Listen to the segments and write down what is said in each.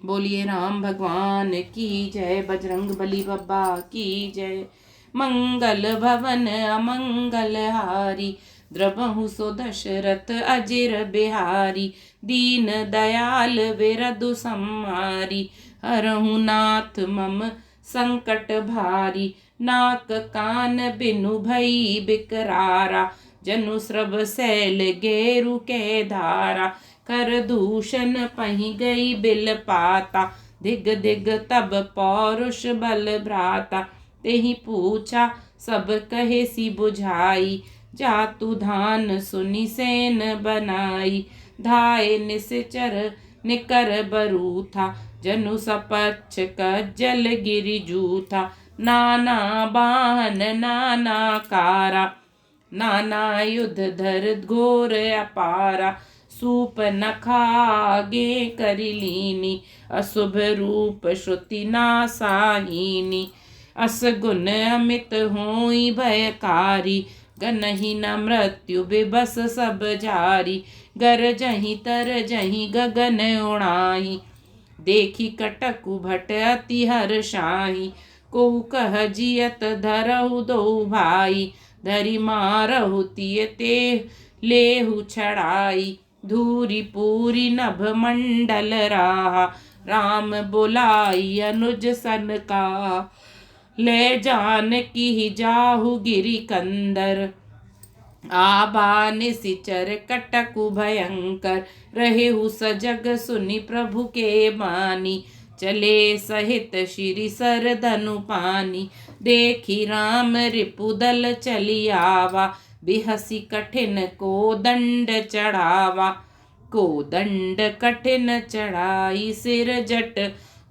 बोलिए राम भगवान की जय, बजरंग बली बाबा की जय। मंगल भवन अमंगल हारी, द्रबहु सो दशरथ अजिर बिहारी। दीन दयाल विरधु सम्हारी, हरहु नाथ मम संकट भारी। नाक कान बिनु भई बिकरारा, जनु श्रभ सैल गेरु के धारा। कर दूषण पही गई बिल पाता, दिग दिग तब पौरुष बल भ्राता। तेहि पूछा सब कहे सी बुझाई, जातु धान सुनि सेन बनाई। धाये निश्चर निकर बरूथा, जनु सपच्छ कज्जल गिरि जूथा। नाना बाहन नाना कारा, नाना युध धर घोर अपारा। सूप नखागे करि लीनी, अशुभ रूप श्रुति नासाहीनी। अस गुण अमित होई भयकारी, गनहि न मृत्यु बिबस सब जारी। गरजहि तरजहि गगन उड़ाई, देखी कटकु भट अति हर्षाई। को कह जियत धरहु दो भाई, धरि मारहु तिय ते लेहु छड़ाई। धूरी पूरी नभ मंडल राहा, राम बुलाई अनुज सन का। ले जानकी जाहु गिरि कंदर, आबा निशिचर कटकु भयंकर। रहेहु सजग सुनि प्रभु के बानी, चले सहित श्री सर धनु पानी। देखी राम रिपुदल चली आवा, बिहसी कठिन को दंड चढ़ावा। को दंड कठिन चढ़ाई सिर जट,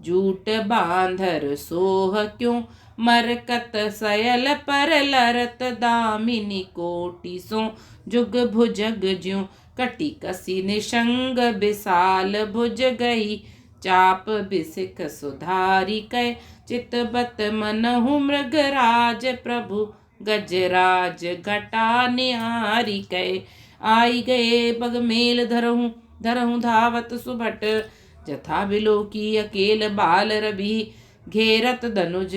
जूट बांधर सोह क्यों मरकत। सयल पर लरत दामिनी कोटि सो, जुग भुजग ज्यों कटि कसी निशंग। विशाल भुज गई चाप बिसिख सुधारी कै, चितबत मनहु मृगराज प्रभु गजराज घटा निहारी कै। आई गए बग मेल धरहु धरहु धावत सुभट, जथा बिलो की अकेल बाल रवि घेरत धनुज।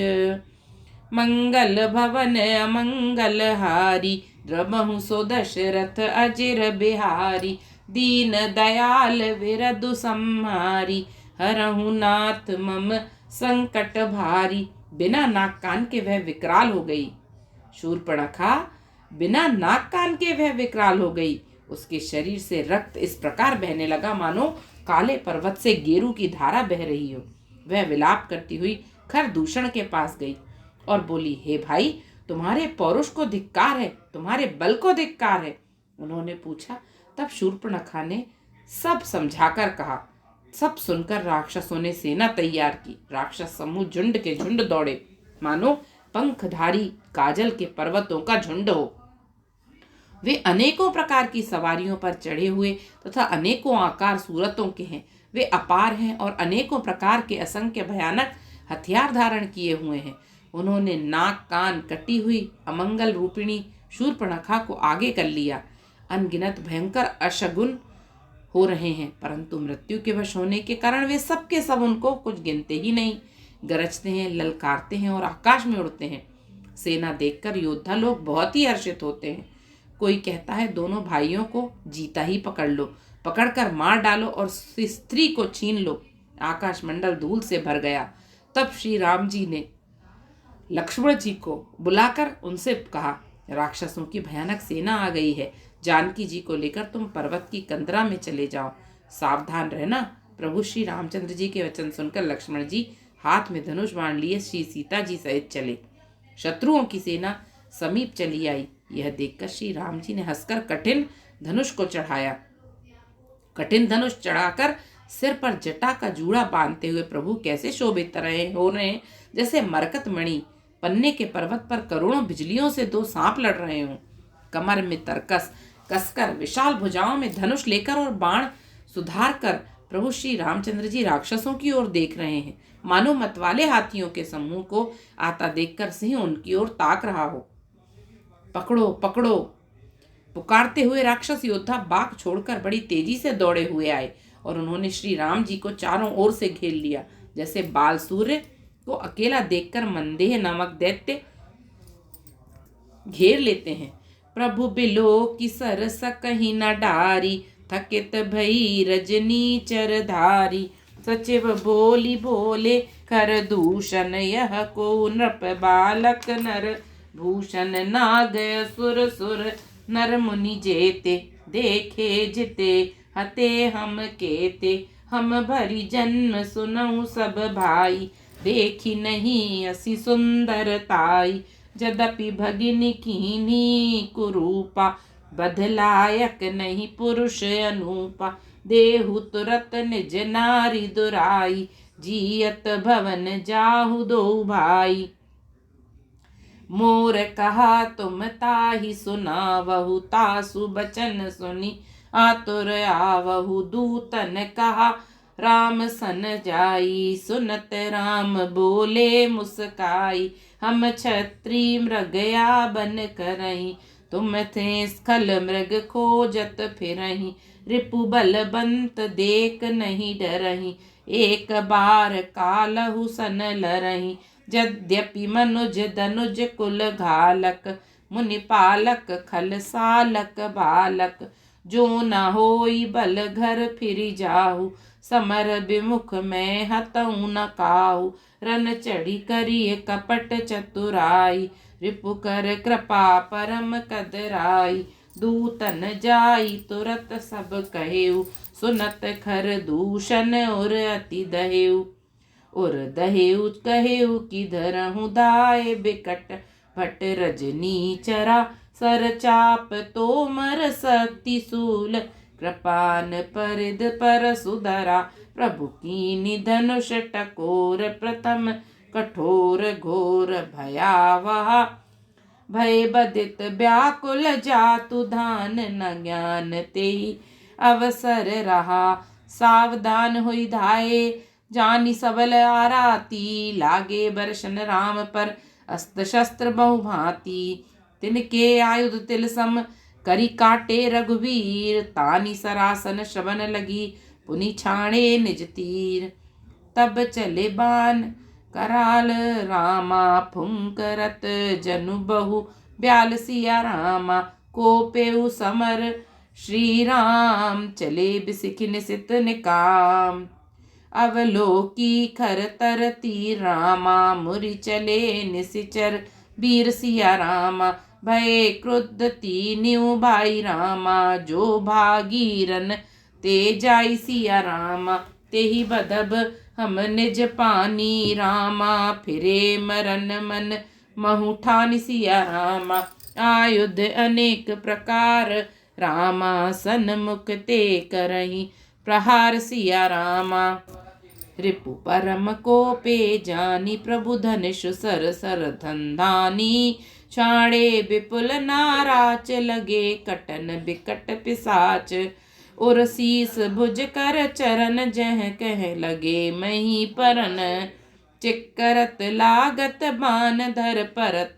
मंगल भवन अमंगल हारी, द्रबहु सो दशरथ अजिर बिहारी। दीन दयाल विरधु सम्हारी, हरहु नाथ मम संकट भारी। बिना नाक कान के वह विकराल हो गई। शूर्पणखा बिना नाक कान के वह विकराल हो गई। उसके शरीर से रक्त इस प्रकार बहने लगा मानो काले पर्वत से गेरू की धारा बह रही हो। वह विलाप करती हुई खरदूषण के पास गई और बोली, हे भाई, तुम्हारे पौरुष को धिक्कार है, तुम्हारे बल को धिक्कार है। उन्होंने पूछा। तब शूर्पणखा ने सब समझाकर कहा। सब सुनकर राक्षसों ने सेना तैयार की। राक्षस समूह झुंड के झुंड दौड़े, मानो पंखधारी काजल के पर्वतों का झुंड हो। वे अनेकों प्रकार की सवारियों पर चढ़े हुए तथा अनेकों आकार सूरतों के हैं। वे अपार हैं और अनेकों प्रकार के असंख्य भयानक हथियार धारण किए हुए हैं। उन्होंने नाक कान कटी हुई अमंगल रूपिणी शूर्पणखा को आगे कर लिया। अनगिनत भयंकर अशगुन हो रहे हैं, परंतु मृत्यु के वश होने के कारण वे सब के सब उनको कुछ गिनते ही नहीं। गरजते हैं, ललकारते हैं और आकाश में उड़ते हैं। सेना देखकर योद्धा लोग बहुत ही हर्षित होते हैं। कोई कहता है, दोनों भाइयों को जीता ही पकड़ लो, पकड़कर मार डालो और स्त्री को छीन लो। आकाश मंडल धूल से भर गया। तब श्री राम जी ने लक्ष्मण जी को बुलाकर उनसे कहा, राक्षसों की भयानक सेना आ गई है। जानकी जी को लेकर तुम पर्वत की कंदरा में चले जाओ, सावधान रहना। प्रभु श्री रामचंद्र जी के वचन सुनकर लक्ष्मण जी हाथ में धनुष बाण लिए श्री सीता जी सहित चले। शत्रुओं की सेना समीप चली आई। यह देखकर श्री राम जी ने हंसकर कठिन धनुष को चढ़ाया। कठिन धनुष चढ़ाकर सिर पर जटा का जूड़ा बांधते हुए प्रभु कैसे शोभित हो रहे हैं, जैसे मरकत मणि पन्ने के पर्वत पर करोड़ों बिजलियों से दो सांप लड़ रहे हों। कमर में तरकस कसकर, विशाल भुजाओं में धनुष लेकर और बाण सुधार कर प्रभु श्री रामचंद्र जी राक्षसों की ओर देख रहे हैं। मानो मतवाले हाथियों के समूह को आता देखकर सिंह उनकी ओर ताक रहा हो। पकड़ो पकड़ो पुकारते हुए राक्षस योद्धा बाग छोड़कर बड़ी तेजी से दौड़े हुए आए और उन्होंने श्री राम जी को चारों ओर से घेर लिया। जैसे बाल सूर्य को अकेला देखकर मंदेह नामक दैत्य घेर लेते हैं। प्रभु बिलो की सरस कहीं न डारी, थकित भई रजनी चरधारी। सचिव बोली बोले कर दूषण, यह को नृप बालक नर भूषण। नाग सुर सुर नर मुनि जेते, देखे जिते हते हम केते। हम भरी जन्म सुनऊ सब भाई, देखी नहीं असी सुंदरताई। यद्यपि भगिनी कीनी कुरूपा, बदलायक नहीं पुरुष अनूपा। देहु तुरत निज नारी दुराई, जियत भवन जाहु दो भाई। मोर कहा तुम ताहि सुनावहु, तासु बचन सुनी आतुर आवहु। दूतन कहा राम सन जाई, सुनत राम बोले मुस्काई। हम क्षत्रिय मृगया बन करही, तुम थे स्खल मृग खोजत फिरही। रिपु बलबंत देख नहीं डरही, एक बार कालहु सन लरही। यद्यपि मनुज धनुज कुल घालक, मुनि पालक खल सालक बालक। जो न होई बल घर फिरि जाहु, समर विमुख में हतऊ न काहू। रन चढ़ी करिए कपट चतुराई, रिपु कर कृपा परम कदराई। दूतन जाई तुरत सब कहेऊ, सुनत खर दूषण और अति दहेऊ। और दहेऊ कहेऊ कि धरहु दाय बिकट, भट रजनी चरा सर चाप तोमर शक्ति सूल। कृपान परिद पर सुधरा, प्रभु कीनि धनुष टकोर। प्रथम कठोर घोर भयावह, भय बदित व्याकुल जातु धान। न ज्ञान तेहि अवसर रहा, सावधान हुई धाये जानी सबल आराती। लागे बरसन राम पर अस्त्र शस्त्र बहुभांति, तिनके आयुध तिल सम करी काटे रघुवीर। तानी सरासन श्रवण लगी, पुनि छाणे निज तीर। तब चले बान कराल रामा, फुंकरत जनु बहु ब्याल सिया रामा। कोपेउ समर श्री राम, चले बिसिख निसित निकाम। अवलोकी खर तरती रामा, मुरि चले निसिचर वीर सिया रामा। भय क्रुद्ध तीन्यू भाई रामा, जो भागीरन ते जाई सिया रामा। तेहि बदब हम निज पानी रामा, फिरे मरन मन महु ठानि सिया रामा। आयुध अनेक प्रकार रामा, सन्मुख ते करही प्रहार सिया रामा। रिपु परम कोपे जानी, प्रभु धनुष सर सर धंधानी। छाड़े विपुल नाराच, लगे कटन बिकट पिसाच। और शीस भुज कर चरण, जह कह लगे मही परन। चिक्करत लागत बान धर परत,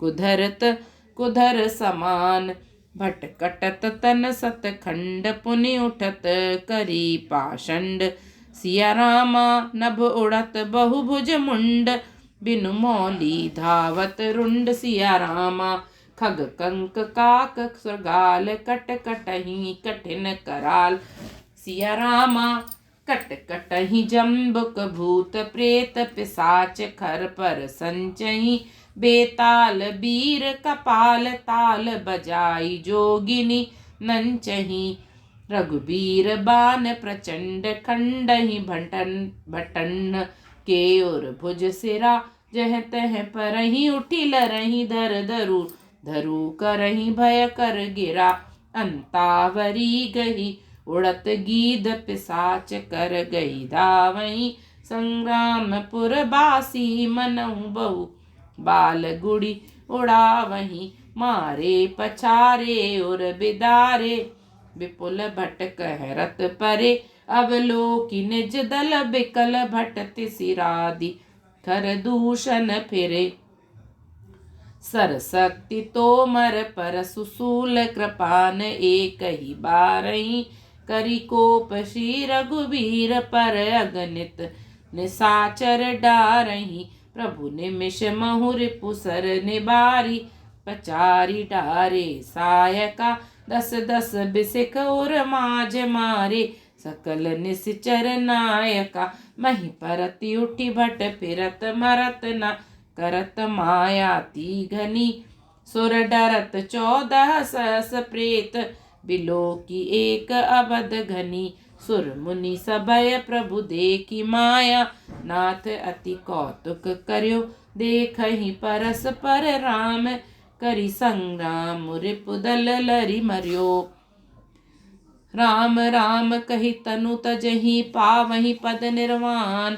कुधरत कुधर समान। भटकटत तन सत खंड, पुनि उठत करी पाषंड। सिया रामा नभ उड़त बहुभुज मुंड, बिनु मौली धावत रुंड। सिया रामा खग कंक काक सुरगाल, कट कटहि कठिन कराल। सिया रामा कट कटहि जम्बुक भूत प्रेत पिसाच। खर पर संचहि बेताल बीर, कपाल ताल बजाई जोगिनी नंचहि। रघुबीर बान प्रचंड, खंडहि भटन के। और भुज सिरा जह तह परहि, उठी लरहि धर धरु। धरु करहि भय कर गिरा, अंतावरी गही उड़त गीध पिसाच। कर गई धावहि संग्रामपुर बासी, मनहु बहु बाल गुड़ी उड़ावहि। मारे पछारे और बिदारे, विपुल भट कहरत परे। अवलोकि निज दल बिकल, भटति सिरादि खर दूषण फिरे। सरशक्ति तोमर पर सुसूल, कृपान एक ही बारही। करी कोप श्री रघुबीर पर अगणित निशाचर डारही। प्रभु निमिष महु रिपुसर निबारी पचारी डारे सायका। दस दस बिसिक और माज मारे सकल निश्चर नायका। मही परति उठी भट फिरत मरत न करत माया ती घनी। सुर डरत 14 सहस प्रेत बिलो की एक अबध घनी। सुर मुनि सभय प्रभु देखी माया नाथ अति कौतुक कर्यो। देखहि परस पर राम करि संग्राम रिपुदल लरि मर्यो। राम राम कहि तनु तजहि पावहि पद निर्वाण।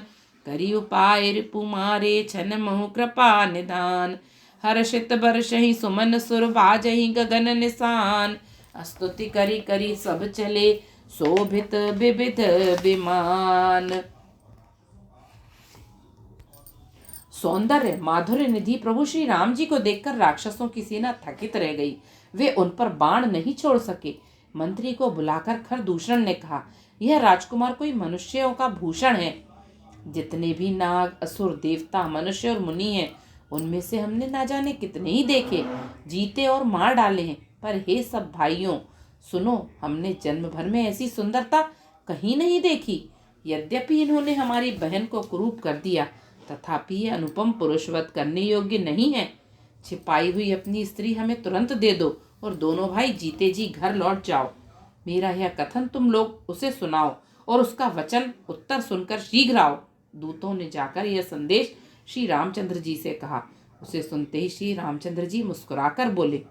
करि उपाय रिपु मारे छन महु कृपा निधान। हर्षित बरषहि सुमन सुर बाजहि गगन निशान। स्तुति करि करि सब चले शोभित विविध विमान। सौंदर्य माधुर्य निधि प्रभु श्री राम जी को देखकर राक्षसों की सेना थकित रह गई। वे उन पर बाण नहीं छोड़ सके। मंत्री को बुलाकर खरदूषण ने कहा, यह राजकुमार कोई मनुष्यों का भूषण है। जितने भी नाग असुर देवता मनुष्य और मुनि हैं, उनमें से हमने ना जाने कितने ही देखे, जीते और मार डाले हैं। पर हे सब भाइयों सुनो, हमने जन्म भर में ऐसी सुंदरता कहीं नहीं देखी। यद्यपि इन्होंने हमारी बहन को कुरूप कर दिया, तथापि ये अनुपम पुरुषवत करने योग्य नहीं है। छिपाई हुई अपनी स्त्री हमें तुरंत दे दो और दोनों भाई जीते जी घर लौट जाओ। मेरा यह कथन तुम लोग उसे सुनाओ और उसका वचन उत्तर सुनकर शीघ्र आओ। दूतों ने जाकर यह संदेश श्री रामचंद्र जी से कहा। उसे सुनते ही श्री रामचंद्र जी मुस्कुराकर बोले,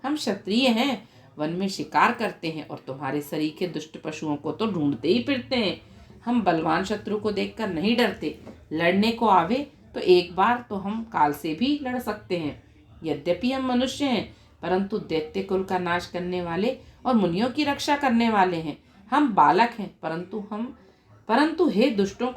हम क्षत्रिय हैं, वन में शिकार करते हैं और तुम्हारे सरीखे दुष्ट पशुओं को तो ढूंढते ही फिरते हैं। हम बलवान शत्रु को देखकर नहीं डरते। लड़ने को आवे तो एक बार तो हम काल से भी लड़ सकते हैं। यद्यपि हम मनुष्य हैं, परंतु दैत्य कुल का नाश करने वाले और मुनियों की रक्षा करने वाले हैं। हम बालक हैं, परंतु हे दुष्टों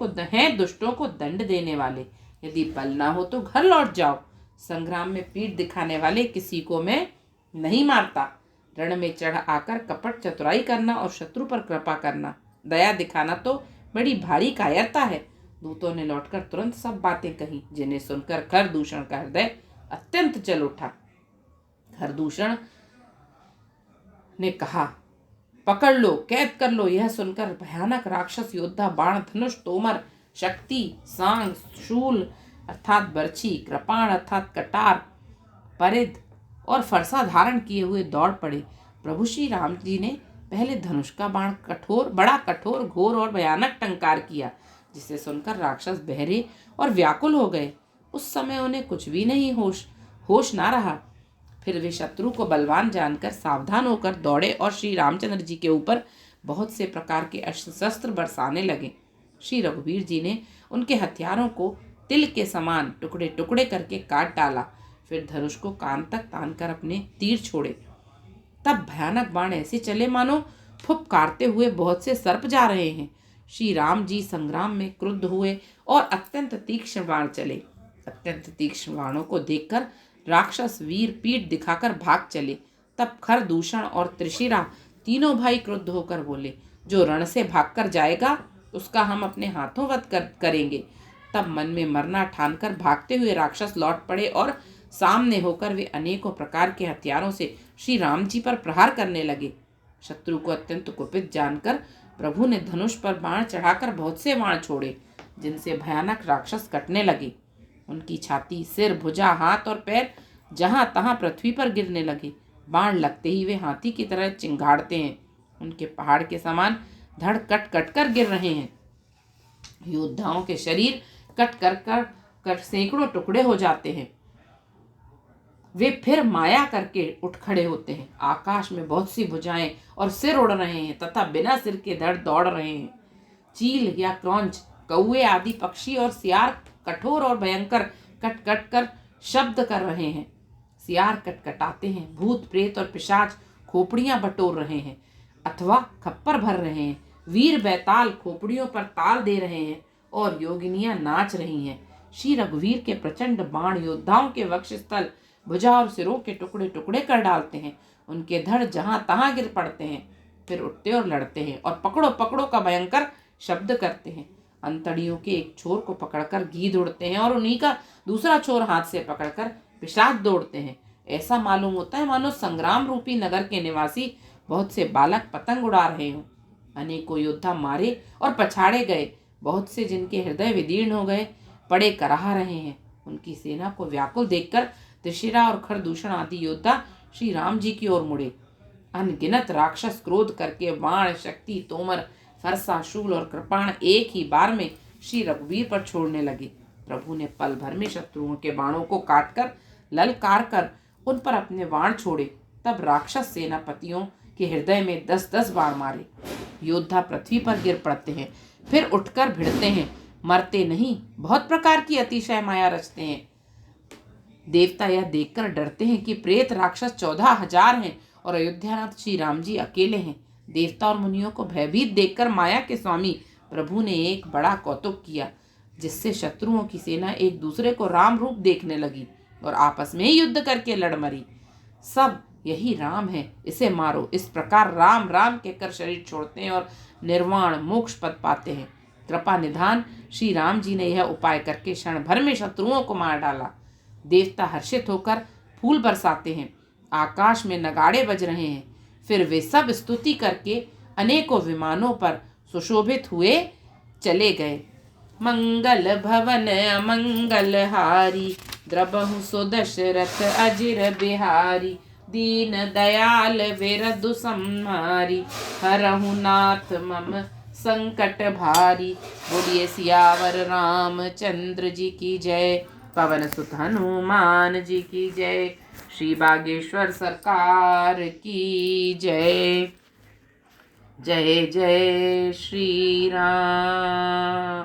को दंड देने वाले। यदि बल ना हो तो घर लौट जाओ। संग्राम में पीठ दिखाने वाले किसी को मैं नहीं मारता। रण में चढ़ आकर कपट चतुराई करना और शत्रु पर कृपा करना, दया दिखाना तो बड़ी भारी कायरता है। दूतों ने लौटकर तुरंत सब बातें कही, जिन्हें सुनकर खरदूषण का हृदय अत्यंत जल उठा। खरदूषण ने कहा, पकड़ लो, कैद कर लो। यह सुनकर भयानक राक्षस योद्धा बाण धनुष तोमर शक्ति सांग शूल अर्थात बर्छी कृपाण अर्थात कटार परिध और फरसा धारण किए हुए दौड़ पड़े। प्रभु श्री राम जी ने पहले धनुष का बाण बड़ा कठोर घोर और भयानक टंकार किया, जिसे सुनकर राक्षस बहरे और व्याकुल हो गए। उस समय उन्हें कुछ भी नहीं होश ना रहा। फिर वे शत्रु को बलवान जानकर सावधान होकर दौड़े और श्री रामचंद्र जी के ऊपर बहुत से प्रकार के अस्त्र शस्त्र बरसाने लगे। श्री रघुवीर जी ने उनके हथियारों को तिल के समान टुकड़े टुकड़े करके काट डाला। फिर धनुष को कान तक तानकर अपने तीर छोड़े। तब भयानक बाण ऐसे चले मानो फुफकारते हुए बहुत से सर्प जा रहे हैं। श्री राम जी संग्राम में क्रुद्ध हुए और अत्यंत तीक्ष्ण बाण चले। अत्यंत तीक्ष्ण बाणों को देखकर राक्षस वीर पीठ दिखाकर भाग चले। तब खरदूषण और त्रिशिरा तीनों भाई क्रुद्ध होकर बोले, जो रण से भागकर जाएगा उसका हम अपने हाथों वध करेंगे। तब मन में मरना ठानकर भागते हुए राक्षस लौट पड़े और सामने होकर वे अनेकों प्रकार के हथियारों से श्री राम जी पर प्रहार करने लगे। शत्रु को अत्यंत कुपित जानकर प्रभु ने धनुष पर बाण चढ़ाकर बहुत से बाण छोड़े, जिनसे भयानक राक्षस कटने लगे। उनकी छाती सिर भुजा हाथ और पैर जहां तहां पृथ्वी पर गिरने लगे। बाण लगते ही वे हाथी की तरह चिंगाड़ते हैं। उनके पहाड़ के समान धड़ कट कट कर गिर रहे हैं। योद्धाओं के शरीर कट कर सैकड़ों टुकड़े हो जाते हैं। वे फिर माया करके उठ खड़े होते हैं। आकाश में बहुत सी भुजाएं और सिर उड़ रहे हैं तथा बिना सिर के धड़ दौड़ रहे हैं। चील या क्रौंच कौवे आदि पक्षी और सियार कठोर और भयंकर कट कट कर शब्द कर रहे हैं। सियार कटकटाते हैं। भूत प्रेत और पिशाच खोपड़ियां बटोर रहे हैं अथवा खप्पर भर रहे हैं। वीर बैताल खोपड़ियों पर ताल दे रहे हैं और योगिनियां नाच रही हैं। श्री रघुवीर के प्रचंड बाण योद्धाओं के वक्षस्थल भुजा और सिरों के टुकड़े टुकड़े कर डालते हैं। उनके धड़ जहां तहां गिर पड़ते हैं। फिर उठते और लड़ते हैं और पकड़ो पकड़ो का भयंकर शब्द करते हैं। अंतड़ियों के एक छोर को पकड़कर गीध उड़ते हैं और उन्हीं का दूसरा छोर हाथ से पकड़कर पिशाच दौड़ते हैं। ऐसा मालूम होता है मानो संग्राम रूपी नगर के निवासी बहुत से बालक पतंग उड़ा रहे हों। अनेकों योद्धा मारे और पछाड़े गए, बहुत से जिनके हृदय विदीर्ण हो गए पड़े कराह रहे हैं। उनकी सेना को व्याकुल देखकर त्रिशिरा और खरदूषण आदि योद्धा श्री राम जी की ओर मुड़े। अनगिनत राक्षस क्रोध करके बाण, शक्ति, तोमर, फरसा, शूल और कृपाण एक ही बार में श्री रघुवीर पर छोड़ने लगे। प्रभु ने पल भर में शत्रुओं के बाणों को काटकर ललकार कर उन पर अपने बाण छोड़े। तब राक्षस सेनापतियों के हृदय में 10-10 बाण मारे। योद्धा पृथ्वी पर गिर पड़ते हैं, फिर उठकर भिड़ते हैं, मरते नहीं, बहुत प्रकार की अतिशय माया रचते हैं। देवता यह देखकर डरते हैं कि प्रेत राक्षस 14,000 हैं और अयोध्यानाथ श्री राम जी अकेले हैं। देवता और मुनियों को भयभीत देखकर माया के स्वामी प्रभु ने एक बड़ा कौतुक किया, जिससे शत्रुओं की सेना एक दूसरे को राम रूप देखने लगी और आपस में युद्ध करके लड़ मरी। सब यही राम है, इसे मारो। इस प्रकार राम राम कहकर शरीर छोड़ते हैं और निर्वाण मोक्ष पद पाते हैं। कृपा निधान श्री राम जी ने यह उपाय करके क्षण भर में शत्रुओं को मार डाला। देवता हर्षित होकर फूल बरसाते हैं, आकाश में नगाड़े बज रहे हैं। फिर वे सब स्तुति करके अनेकों विमानों पर सुशोभित हुए चले गए। मंगल भवन अमंगल हारी, द्रबहु सो दशरथ अजिर बिहारी। दीन दयाल विरधु संहारी, हरहु नाथ मम संकट भारी। बोलिए सियावर रामचंद्र जी की जय, पवन सुत हनुमान जी की जय, श्री बागेश्वर सरकार की जय। जय जय श्री राम।